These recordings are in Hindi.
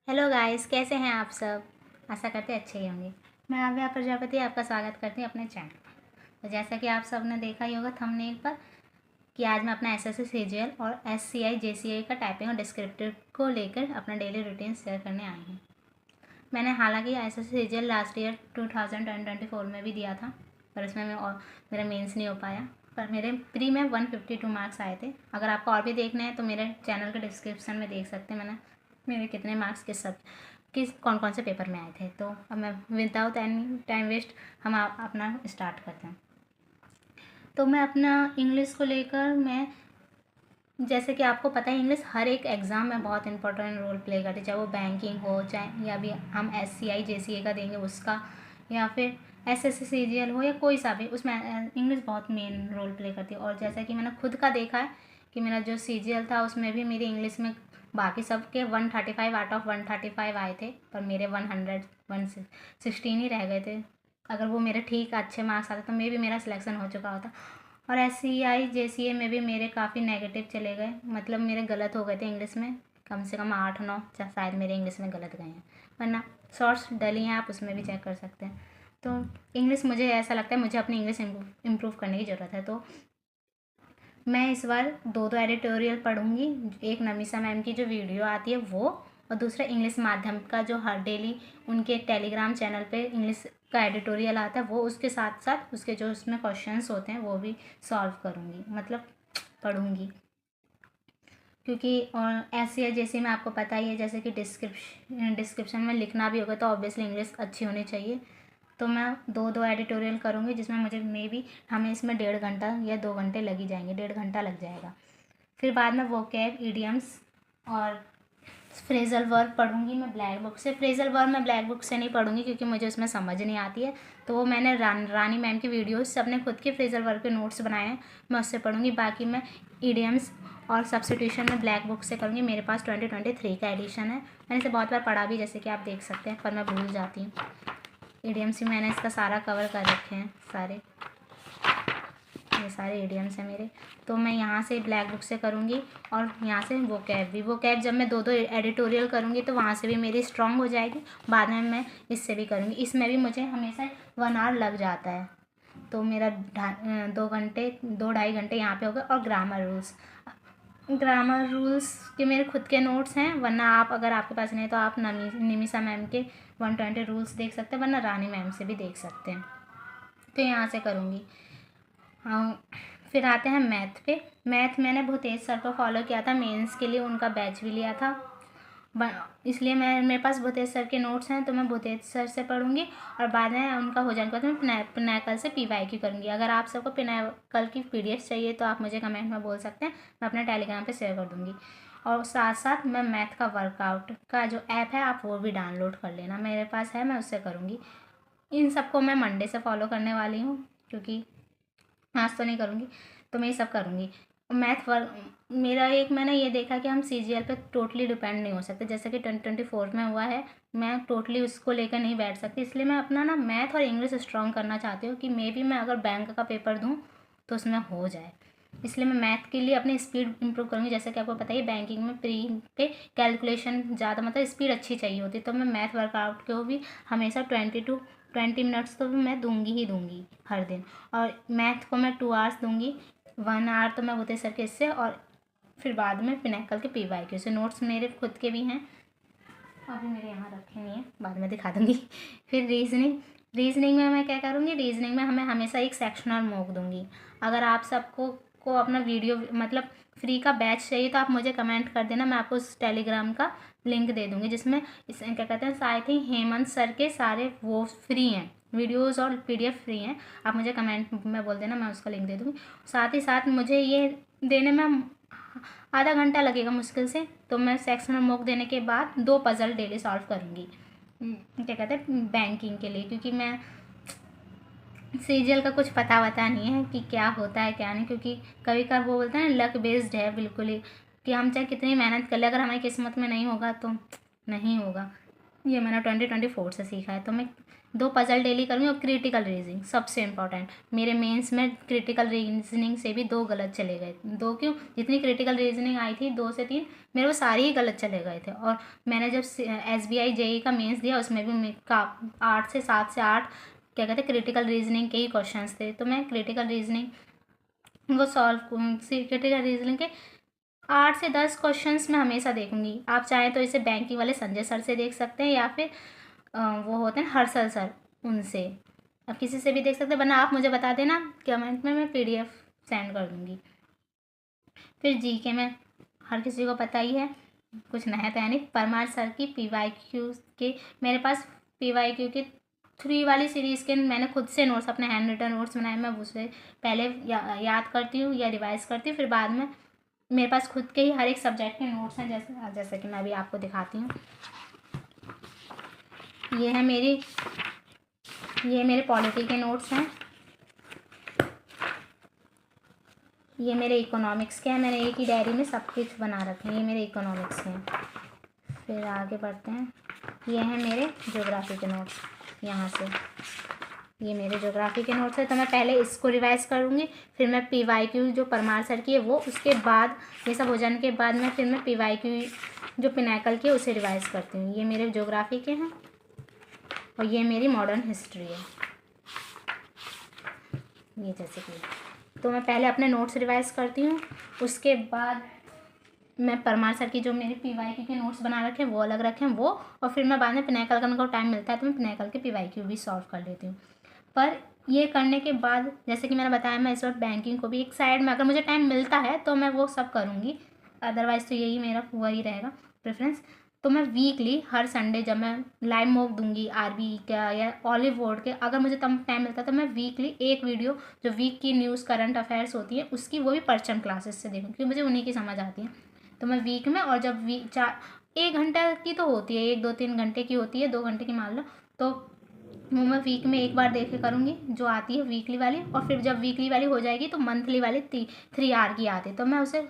हेलो गाइस, कैसे हैं आप सब। आशा करते हैं अच्छे ही होंगे। मैं आव्या प्रजापति आपका स्वागत करती हूँ अपने चैनल पर। तो जैसा कि आप सब ने देखा ही होगा थंबनेल पर कि आज मैं अपना एसएससी सीजीएल और एससीआई जेसीआई का टाइपिंग और डिस्क्रिप्टिव को लेकर अपना डेली रूटीन शेयर करने आई हूँ। मैंने हालांकि एसएससी सीजीएल लास्ट ईयर 2024 में भी दिया था, पर उसमें मेरा मेंस नहीं हो पाया। पर मेरे प्री में 152 मार्क्स आए थे। अगर आपको और भी देखने हैं तो मेरे चैनल के डिस्क्रिप्शन में देख सकते हैं मेरे कितने मार्क्स किस कौन कौन से पेपर में आए थे। तो अब मैं विदाउट एनी टाइम वेस्ट हम अपना स्टार्ट करते हैं। तो मैं अपना इंग्लिश को लेकर जैसे कि आपको पता है इंग्लिश हर एक एग्ज़ाम में बहुत इंपॉर्टेंट रोल प्ले करती है, चाहे वो बैंकिंग हो, चाहे या भी हम एससीआई जेसीए का देंगे उसका, या फिर एसएससी सीजीएल हो या कोई सा भी, उसमें इंग्लिश बहुत मेन रोल प्ले करती है। और जैसा कि मैंने खुद का देखा है कि मेरा जो सीजीएल था उसमें भी मेरी इंग्लिश में बाकी सबके 135 आउट ऑफ 135 आए थे, पर मेरे 116 ही रह गए थे। अगर वो मेरे ठीक अच्छे मार्क्स आते तो मे भी मेरा सिलेक्शन हो चुका होता। और एससीआई जेसीए में भी मेरे काफ़ी नेगेटिव चले गए, मतलब मेरे गलत हो गए थे इंग्लिश में, कम से कम 8-9 शायद मेरे इंग्लिश में गलत गए हैं, वरना शॉर्ट्स डली हैं, आप उसमें भी चेक कर सकते हैं। तो इंग्लिश मुझे ऐसा लगता है मुझे अपनी इंग्लिश इम्प्रूव करने की ज़रूरत है। तो मैं इस बार दो एडिटोरियल पढ़ूंगी। एक नमीसा मैम की जो वीडियो आती है वो, और दूसरा इंग्लिश माध्यम का जो हर डेली उनके टेलीग्राम चैनल पे इंग्लिश का एडिटोरियल आता है वो, उसके साथ साथ उसके जो उसमें क्वेश्चंस होते हैं वो भी सॉल्व करूँगी, मतलब पढ़ूँगी। क्योंकि ऐसे है जैसे में आपको पता ही है, जैसे कि डिस्क्रिप्शन में लिखना भी होगा तो ऑब्वियसली इंग्लिश अच्छी होनी चाहिए। तो मैं दो एडिटोरियल करूँगी जिसमें मुझे बी हमें इसमें 1.5 घंटा या 2 घंटे लग ही जाएंगे, 1.5 घंटा लग जाएगा। फिर बाद में वोकैब, इडियम्स और फ्रेजल वर्ब पढ़ूंगी मैं ब्लैक बुक से। फ्रेजल वर्ब मैं ब्लैक बुक से नहीं पढ़ूंगी क्योंकि मुझे उसमें समझ नहीं आती है, तो वो मैंने रानी मैम की वीडियोस सबने खुद के फ्रेजल वर्ब के नोट्स बनाए हैं, मैं उससे पढ़ूंगी। बाकी मैं इडियम्स और सब्स्टिट्यूशन में ब्लैक बुक से करूँगी। मेरे पास 2023 का एडिशन है, मैंने इसे बहुत बार पढ़ा भी जैसे कि आप देख सकते हैं, पर मैं भूल जाती हूँ। इडियम्स भी मैंने इसका सारा कवर कर रखे हैं, ये सारे इडियम्स हैं मेरे। तो मैं यहाँ से ब्लैक बुक से करूँगी और यहाँ से वोकैब जब मैं दो एडिटोरियल करूँगी तो वहाँ से भी मेरी स्ट्रांग हो जाएगी। बाद में मैं इससे भी करूँगी, इसमें भी मुझे हमेशा 1 आवर लग जाता है, तो मेरा 2-2.5 घंटे यहाँ पे हो गए। और ग्रामर रूल्स के मेरे खुद के नोट्स हैं, वरना आप अगर आपके पास नहीं तो आप निमिषा मैम के 120 रूल्स देख सकते हैं, वरना रानी मैम से भी देख सकते हैं। तो यहाँ से करूँगी। हाँ, फिर आते हैं मैथ पे। मैथ मैंने भूतेज सर को फॉलो किया था, मेंस के लिए उनका बैच भी लिया था, इसलिए मेरे पास भूतेज सर के नोट्स हैं, तो मैं भूतेज सर से पढ़ूंगी। और बाद में उनका हो जाने के बाद मैं पिनाकल से PYQ करूँगी। अगर आप सबको पिनाकल की PDF चाहिए तो आप मुझे कमेंट में बोल सकते हैं, मैं अपने टेलीग्राम पे शेयर कर दूँगी। और साथ साथ मैं मैथ का वर्कआउट का जो ऐप है आप वो भी डाउनलोड कर लेना, मेरे पास है, मैं उससे करूँगी। इन सबको मैं मंडे से फॉलो करने वाली हूँ, क्योंकि आज तो नहीं करूँगी, तो मैं ये सब करूँगी। मैथ वर्क मेरा एक मैंने ये देखा कि हम CGL पे टोटली डिपेंड नहीं हो सकते, जैसे कि 2024 में हुआ है, मैं टोटली उसको लेकर नहीं बैठ सकती। इसलिए मैं अपना ना मैथ और इंग्लिश स्ट्रॉन्ग करना चाहती हूँ कि मे बी मैं अगर बैंक का पेपर दूँ तो उसमें हो जाए। इसलिए मैं मैथ के लिए अपनी स्पीड इंप्रूव करूँगी। जैसे कि आपको पता है बैंकिंग में प्री पे कैलकुलेशन ज़्यादा, मतलब स्पीड अच्छी चाहिए होती है, तो मैं मैथ वर्कआउट को भी हमेशा 20 मिनट्स तो मैं दूंगी ही दूंगी हर दिन। और मैथ को मैं 2 आवर्स दूंगी, 1 आवर तो मैं होते सर के इससे, और फिर बाद में पिनाकल के PYQ से। नोट्स मेरे खुद के भी हैं, अभी मेरे यहाँ रखे नहीं है, बाद में दिखा दूंगी। फिर रीजनिंग में मैं क्या करूँगी, रीजनिंग में हमें हमेशा एक सेक्शन और मॉक दूंगी। अगर आप सबको अपना वीडियो मतलब फ्री का बैच चाहिए तो आप मुझे कमेंट कर देना, मैं आपको उस टेलीग्राम का लिंक दे दूँगी, जिसमें क्या कहते हैं, आई थिंक हेमंत सर के सारे वो फ्री हैं, वीडियोज़ और PDF फ्री हैं। आप मुझे कमेंट में बोल देना, मैं उसका लिंक दे दूँगी। साथ ही साथ मुझे ये देने में आधा घंटा लगेगा मुश्किल से, तो मैं सेक्शनल मॉक देने के बाद 2 पज़ल डेली सॉल्व करूँगी, क्या कहते हैं, बैंकिंग के लिए, क्योंकि मैं सीरियल का कुछ पता वता नहीं है कि क्या होता है क्या नहीं, क्योंकि कभी कभार वो बोलते हैं लक बेस्ड है बिल्कुल ही, कि हम चाहे कितनी मेहनत कर ले, अगर हमारी किस्मत में नहीं होगा तो नहीं होगा। ये मैंने 2024 से सीखा है। तो मैं 2 पजल डेली करूँगी और क्रिटिकल रीजनिंग सबसे इम्पॉर्टेंट। मेरे मेंस में क्रिटिकल रीजनिंग से भी 2 गलत चले गए। 2 क्यों, जितनी क्रिटिकल रीजनिंग आई थी 2 से 3 मेरे वो सारे ही गलत चले गए थे। और मैंने जब SBI JEE का मेंस दिया उसमें भी 8 से 7 से 8 क्या कहते हैं क्रिटिकल रीजनिंग के ही क्वेश्चंस थे। तो मैं क्रिटिकल रीजनिंग वो सॉल्व क्रिटिकल रीजनिंग के 8 से 10 क्वेश्चंस मैं हमेशा देखूंगी। आप चाहें तो इसे बैंकिंग वाले संजय सर से देख सकते हैं, या फिर वो होते हैं हर्षल सर, उनसे अब किसी से भी देख सकते हैं, वरना आप मुझे बता देना कमेंट में, मैं PDF सेंड कर दूँगी। फिर GK में हर किसी को पता ही है, कुछ नया तो है नहीं। परमार सर की PYQ के मेरे पास PYQ के 3 वाली सीरीज़ के मैंने खुद से नोट्स, अपने हैंड रिटन नोट्स बनाए। मैं उसे पहले याद करती हूँ या रिवाइज़ करती हूँ, फिर बाद में मेरे पास खुद के ही हर एक सब्जेक्ट के नोट्स हैं। जैसे कि मैं अभी आपको दिखाती हूँ। ये मेरे पॉलिटी के नोट्स हैं। ये मेरे इकोनॉमिक्स के हैं। मैंने एक ही डायरी में सब कुछ बना रखे हैं। ये मेरे इकोनॉमिक्स के हैं। फिर आगे बढ़ते हैं। ये हैं मेरे ज्योग्राफी के नोट्स। यहाँ से ये मेरे ज्योग्राफी के नोट्स हैं। तो मैं पहले इसको रिवाइज़ करूँगी, फिर मैं PYQ जो परमार सर की है वो, उसके बाद ये सब हो जाने के बाद मैं PYQ जो पिनाकल की है उसे रिवाइज़ करती हूँ। ये मेरे ज्योग्राफी के हैं और ये मेरी मॉडर्न हिस्ट्री है। ये जैसे कि तो मैं पहले अपने नोट्स रिवाइज़ करती हूँ, उसके बाद मैं परमार सर की जो मेरे PYQ के नोट्स बना रखे हैं वो अलग रखे हैं वो, और फिर मैं बाद में पिनाकल का मेरे को टाइम मिलता है तो मैं पिनाकल के PYQ भी सॉल्व कर लेती हूँ। पर ये करने के बाद जैसे कि मैंने बताया, मैं इस वक्त बैंकिंग को भी एक साइड में, अगर मुझे टाइम मिलता है तो मैं वो सब करूँगी, अदरवाइज़ तो यही मेरा वही रहेगा प्रेफरेंस। तो मैं वीकली हर संडे जब मैं लाइव मॉक दूंगी RBE का या ऑलिव बोर्ड के, अगर मुझे तब टाइम मिलता है तो मैं वीकली एक वीडियो जो वीक की न्यूज़ करंट अफेयर्स होती है उसकी, वो भी परचम क्लासेस से देखूँ क्योंकि मुझे उन्हीं की समझ आती है। तो मैं वीक में, और जब 1 घंटा की तो होती है, 1-2-3 घंटे की होती है, 2 घंटे की मान लो, तो वो मैं वीक में एक बार देखे करूँगी जो आती है वीकली वाली। और फिर जब वीकली वाली हो जाएगी तो मंथली वाली 3 आवर की आती है, तो मैं उसे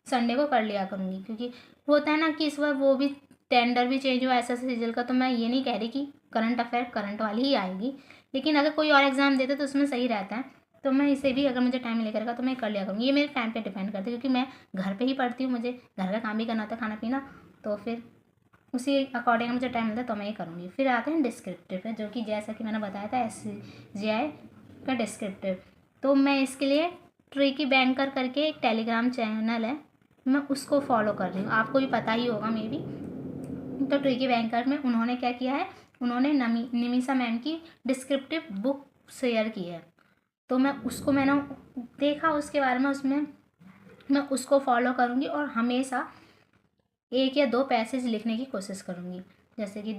संडे को कर लिया करूँगी। क्योंकि होता है ना कि इस बार वो भी टेंडर भी चेंज हुआ SSC सीजल का, तो मैं ये नहीं कह रही कि करंट अफेयर करंट वाली ही आएगी, लेकिन अगर कोई और एग्ज़ाम देते तो उसमें सही रहता है। तो मैं इसे भी अगर मुझे टाइम मिलेगा तो मैं कर लिया करूँगी। ये मेरे टाइम पे डिपेंड करती है, क्योंकि मैं घर पे ही पढ़ती हूँ, मुझे घर का काम भी करना होता है, खाना पीना, तो फिर उसी अकॉर्डिंग मुझे टाइम मिलता है तो मैं ये करूँगी। फिर आते हैं डिस्क्रिप्टिव पे, जो कि जैसा कि मैंने बताया था SCGI का डिस्क्रिप्टिव। तो मैं इसके लिए ट्रिकी बैंकर करके एक टेलीग्राम चैनल है, मैं उसको फॉलो कर रही हूँ, आपको भी पता ही होगा मे बी। तो ट्रिकी बैंकर में उन्होंने क्या किया है, उन्होंने निमिषा मैम की डिस्क्रिप्टिव बुक शेयर की है, तो मैंने देखा उसके बारे में, उसमें मैं उसको फॉलो करूँगी और हमेशा 1 या 2 पैसेज लिखने की कोशिश करूँगी। जैसे कि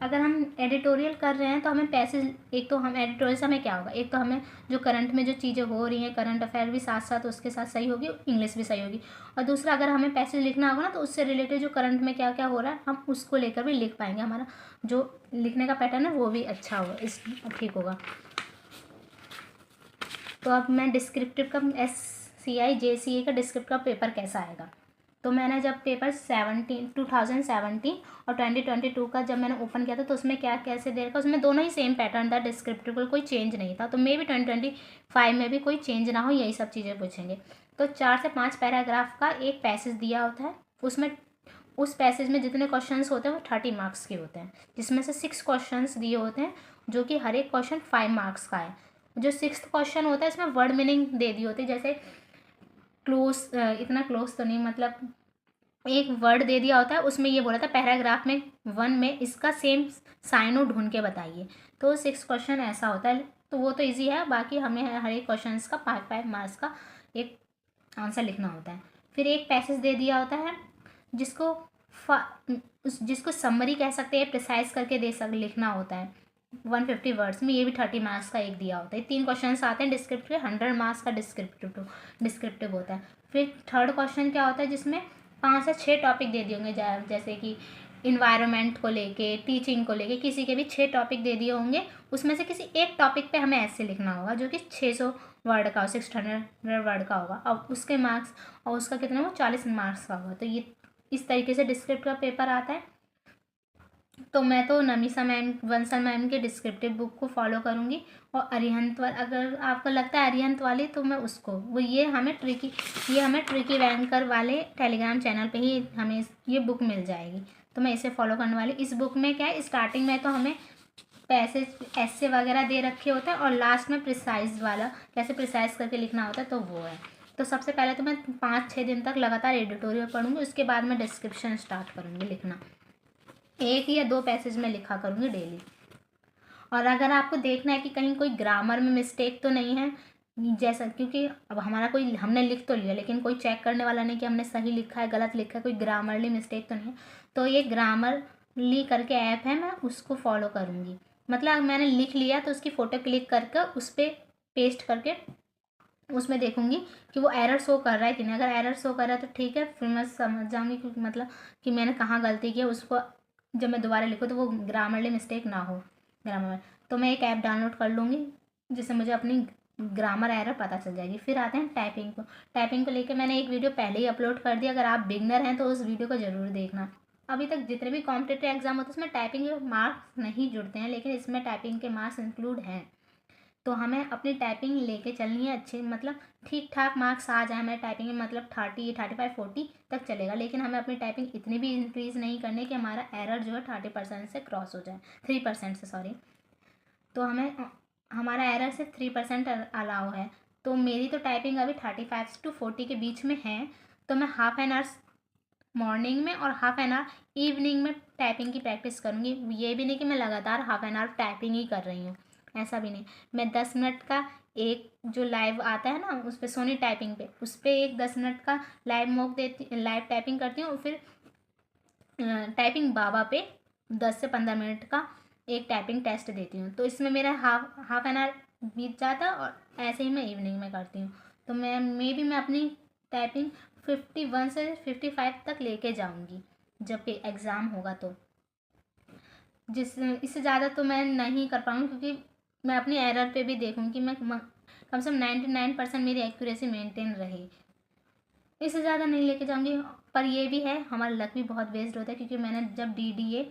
अगर हम एडिटोरियल कर रहे हैं तो हमें पैसेज, एक तो हम एडिटोरियल से हमें क्या होगा, एक तो हमें जो करंट में जो चीज़ें हो रही हैं, करंट अफेयर भी साथ साथ उसके साथ सही होगी, इंग्लिश भी सही होगी। और दूसरा, अगर हमें पैसेज लिखना होगा ना तो उससे रिलेटेड जो करंट में क्या क्या हो रहा है हम उसको लेकर भी लिख पाएंगे, हमारा जो लिखने का पैटर्न है वो भी अच्छा होगा, ठीक होगा। तो अब मैं डिस्क्रिप्टिव का SCI JCA का डिस्क्रिप्टिव का पेपर कैसा आएगा, तो मैंने जब पेपर 2017 और 2022 का जब मैंने ओपन किया था तो उसमें क्या कैसे दे रखा, उसमें दोनों ही सेम पैटर्न था, डिस्क्रिप्टिव कोई चेंज नहीं था। तो मे भी 2025 में भी कोई चेंज ना हो, यही सब चीज़ें पूछेंगे। तो 4 से 5 पैराग्राफ का एक पैसेज दिया होता है, उसमें उस पैसेज में जितने क्वेश्चंस होते हैं वो 30 मार्क्स के होते हैं, जिसमें से 6 क्वेश्चंस दिए होते हैं जो कि हर एक क्वेश्चन 5 मार्क्स का है। जो 6th क्वेश्चन होता है इसमें वर्ड मीनिंग दे दी होती है, जैसे क्लोज, इतना क्लोज तो नहीं, मतलब एक वर्ड दे दिया होता है, उसमें ये बोला था पैराग्राफ में 1 में इसका सेम साइनो ढूंढ के बताइए। तो 6 क्वेश्चन ऐसा होता है, तो वो तो इजी है, बाकी हमें हर एक क्वेश्चन का 5 मार्क्स का एक आंसर लिखना होता है। फिर एक पैसेज दे दिया होता है जिसको समरी कह सकते हैं, प्रिसाइज करके लिखना होता है 150 वर्ड्स में, ये भी 30 मार्क्स का एक दिया होता है। 3 क्वेश्चन आते हैं डिस्क्रिप्टिव, 100 मार्क्स का डिस्क्रिप्टिव होता है। फिर 3rd क्वेश्चन क्या होता है, जिसमें 5 से 6 टॉपिक दे दिए होंगे, जैसे कि इन्वायरमेंट को लेके, टीचिंग को लेके, किसी के भी 6 टॉपिक दे दिए होंगे, उसमें से किसी एक टॉपिक पे हमें ऐसे लिखना होगा जो कि 600 वर्ड का, 600 वर्ड का होगा, अब उसके मार्क्स, और उसका कितना वो 40 मार्क्स का होगा। तो ये इस तरीके से डिस्क्रिप्टिव का पेपर आता है। तो मैं तो नमीसा मैम, बंसल मैम के डिस्क्रिप्टिव बुक को फॉलो करूँगी। और अरिहंत वाला, अगर आपको लगता है अरिहंत वाली, तो मैं उसको, वो ये हमें ट्रिकी बैंकर वाले टेलीग्राम चैनल पे ही हमें ये बुक मिल जाएगी। तो मैं इसे फॉलो करने वाली। इस बुक में क्या है, स्टार्टिंग में तो हमें पैसेज ऐसे वगैरह दे रखे होते हैं, और लास्ट में प्रिसाइज वाला कैसे प्रिसाइज करके लिखना होता है, तो वो है। तो सबसे पहले तो मैं 5-6 दिन तक लगातार एडिटोरियल पढ़ूंगी, उसके बाद मैं डिस्क्रिप्शन स्टार्ट करूँगी लिखना। 1 या 2 पैसेज में लिखा करूँगी डेली। और अगर आपको देखना है कि कहीं कोई ग्रामर में मिस्टेक तो नहीं है, जैसा, क्योंकि अब हमारा कोई, हमने लिख तो लिया लेकिन कोई चेक करने वाला नहीं कि हमने सही लिखा है गलत लिखा है, कोई ग्रामरली मिस्टेक तो नहीं है, तो ये ग्रामरली करके ऐप है, मैं उसको फॉलो करूँगी। मतलब मैंने लिख लिया तो उसकी फ़ोटो क्लिक करके उस पर पेस्ट करके उसमें देखूंगी कि वो एरर शो कर रहा है कि नहीं। अगर एरर शो कर रहा है तो ठीक है, फिर मैं समझ जाऊंगी कि मतलब कि मैंने कहाँ गलती की है, उसको जब मैं दोबारा लिखूँ तो वो ग्रामरली मिस्टेक ना हो ग्रामर में। तो मैं एक ऐप डाउनलोड कर लूँगी जिससे मुझे अपनी ग्रामर एरर पता चल जाएगी। फिर आते हैं टाइपिंग को। टाइपिंग को लेकर मैंने एक वीडियो पहले ही अपलोड कर दिया, अगर आप बिगनर हैं तो उस वीडियो को ज़रूर देखना। अभी तक जितने भी कॉम्पिटिटिव एग्जाम होते हैं उसमें टाइपिंग के मार्क्स नहीं जुड़ते हैं, लेकिन इसमें टाइपिंग के मार्क्स इंक्लूड हैं। तो हमें अपनी टाइपिंग लेके चलनी है अच्छे, मतलब ठीक ठाक मार्क्स आ जाए हमें टाइपिंग में, मतलब 35-40 तक चलेगा, लेकिन हमें अपनी टाइपिंग इतनी भी इंक्रीज़ नहीं करनी कि हमारा एरर जो है 30% से क्रॉस हो जाए, 3% से, सॉरी। तो हमें हमारा एरर सिर्फ 3% अलाउ है। तो मेरी तो टाइपिंग अभी 35 to 40 के बीच में है। तो मैं हाफ एन आवर्स मॉर्निंग में और हाफ एन आवर इवनिंग में टाइपिंग की प्रैक्टिस करूँगी। ये भी नहीं कि मैं लगातार हाफ एन आवर टाइपिंग ही कर रही हूँ, ऐसा भी नहीं। मैं 10 मिनट का एक जो लाइव आता है ना, उस पर सोनी टाइपिंग पे, उस पर एक 10 मिनट का लाइव टाइपिंग करती हूँ। फिर टाइपिंग बाबा पे 10 से 15 मिनट का एक टाइपिंग टेस्ट देती हूँ। तो इसमें मेरा हाफ एन आवर बीत जाता है, और ऐसे ही मैं इवनिंग में करती हूँ। तो मैं अपनी टाइपिंग 51 से 55 तक लेके जाऊँगी जब एग्ज़ाम होगा। तो इससे ज़्यादा तो मैं नहीं कर पाऊँगी, क्योंकि मैं अपनी एरर पे भी देखूँगी कि मैं कम से कम 99% मेरी एक्यूरेसी मेंटेन रहे। इससे ज़्यादा नहीं लेके जाऊँगी। पर ये भी है, हमारा लक भी बहुत बेस्ड होता है, क्योंकि मैंने जब DDA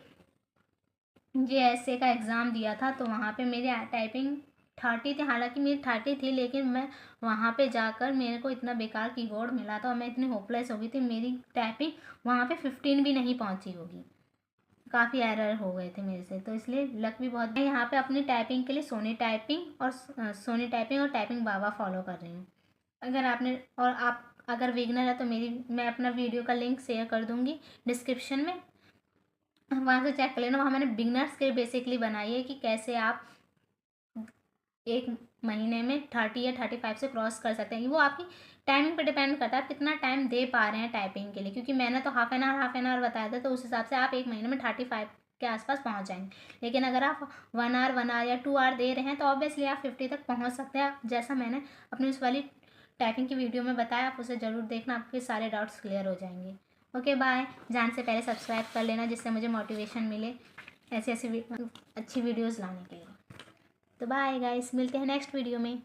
JSA का एग्ज़ाम दिया था तो वहाँ पे मेरी टाइपिंग 30 थी। हालांकि मेरी 30 थी, लेकिन मैं वहाँ पे जाकर मेरे को इतना बेकार कीबोर्ड मिला था और मैं इतनी होपलेस हो गई थी, मेरी टाइपिंग वहाँ पे 15 भी नहीं पहुँची होगी। काफ़ी एरर हो गए थे मेरे से, तो इसलिए लक भी बहुत। मैं यहाँ पे अपनी टाइपिंग के लिए सोनी टाइपिंग और टाइपिंग बाबा फॉलो कर रही हूँ। आप अगर बिगनर है तो मैं अपना वीडियो का लिंक शेयर कर दूँगी डिस्क्रिप्शन में, वहाँ से चेक कर लेना। वहाँ मैंने बिगनर्स के बेसिकली बनाई है कि कैसे आप एक महीने में 30 या 35 से क्रॉस कर सकते हैं। वो आपकी टाइमिंग पे डिपेंड करता है आप कितना टाइम दे पा रहे हैं टाइपिंग के लिए, क्योंकि मैंने तो हाफ एन आवर बताया था, तो उस हिसाब से आप एक महीने में 35 के आसपास पहुंच जाएंगे। लेकिन अगर आप 1 आवर या 2 आवर दे रहे हैं तो ऑब्वियसली आप 50 तक पहुंच सकते हैं, जैसा मैंने अपनी उस वाली टाइपिंग की वीडियो में बताया। आप उसे ज़रूर देखना, आपके सारे डाउट्स क्लियर हो जाएंगे। Okay bye. जान से पहले सब्सक्राइब कर लेना, जिससे मुझे मोटिवेशन मिले ऐसी अच्छी वीडियोज़ लाने के लिए। तो बाय गाइस, मिलते हैं नेक्स्ट वीडियो में।